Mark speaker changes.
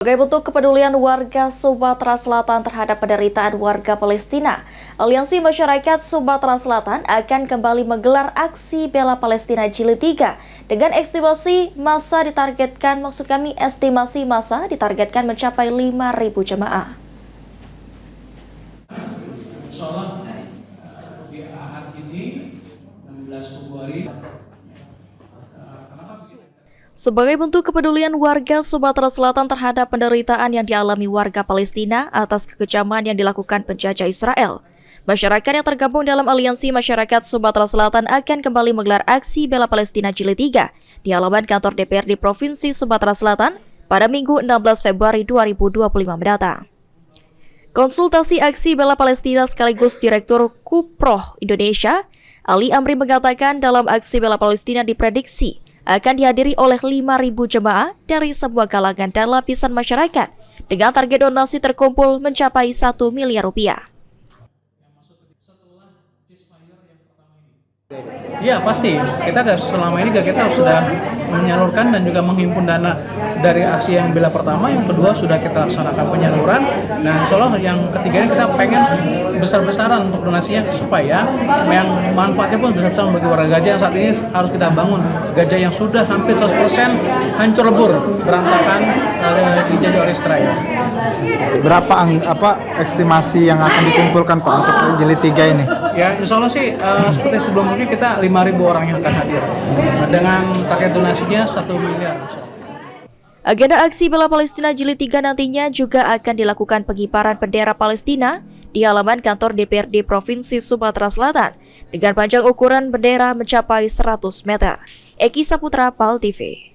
Speaker 1: Sebagai bentuk kepedulian warga Sumatera Selatan terhadap penderitaan warga Palestina, Aliansi Masyarakat Sumatera Selatan akan kembali menggelar aksi bela Palestina Jilid 3 dengan estimasi massa ditargetkan mencapai 5.000 jemaah.
Speaker 2: Insyaallah di Ahad ini 16 Februari.
Speaker 1: Sebagai bentuk kepedulian warga Sumatera Selatan terhadap penderitaan yang dialami warga Palestina atas kekejaman yang dilakukan penjajah Israel, masyarakat yang tergabung dalam Aliansi Masyarakat Sumatera Selatan akan kembali menggelar aksi bela Palestina Jilid 3 di halaman kantor DPRD Provinsi Sumatera Selatan pada Minggu 16 Februari 2025 mendatang. Konsultasi aksi bela Palestina sekaligus Direktur Kuproh Indonesia, Ali Amri mengatakan dalam aksi bela Palestina diprediksi akan dihadiri oleh 5.000 jemaah dari semua kalangan dan lapisan masyarakat dengan target donasi terkumpul mencapai 1 miliar rupiah.
Speaker 2: Ya pasti, kita selama ini kita sudah menyalurkan dan juga menghimpun dana dari aksi yang bela pertama, yang kedua sudah kita laksanakan penyaluran, dan insya Allah yang ketiga ini kita pengen besar-besaran untuk donasinya supaya yang manfaatnya pun besar-besaran bagi warga Gaza yang saat ini harus kita bangun. Gaza yang sudah hampir 100% hancur lebur, berantakan dijajah oleh Israel.
Speaker 3: Berapa estimasi yang akan dikumpulkan Pak untuk jilid 3 ini?
Speaker 2: Ya, insya Allah sih seperti sebelumnya kita 5.000 orang yang akan hadir dengan target donasinya 1 miliar.
Speaker 1: Agenda aksi bela Palestina Jilid 3 nantinya juga akan dilakukan pengibaran bendera Palestina di halaman kantor DPRD Provinsi Sumatera Selatan dengan panjang ukuran bendera mencapai 100 meter. Eki Saputra, PAL TV.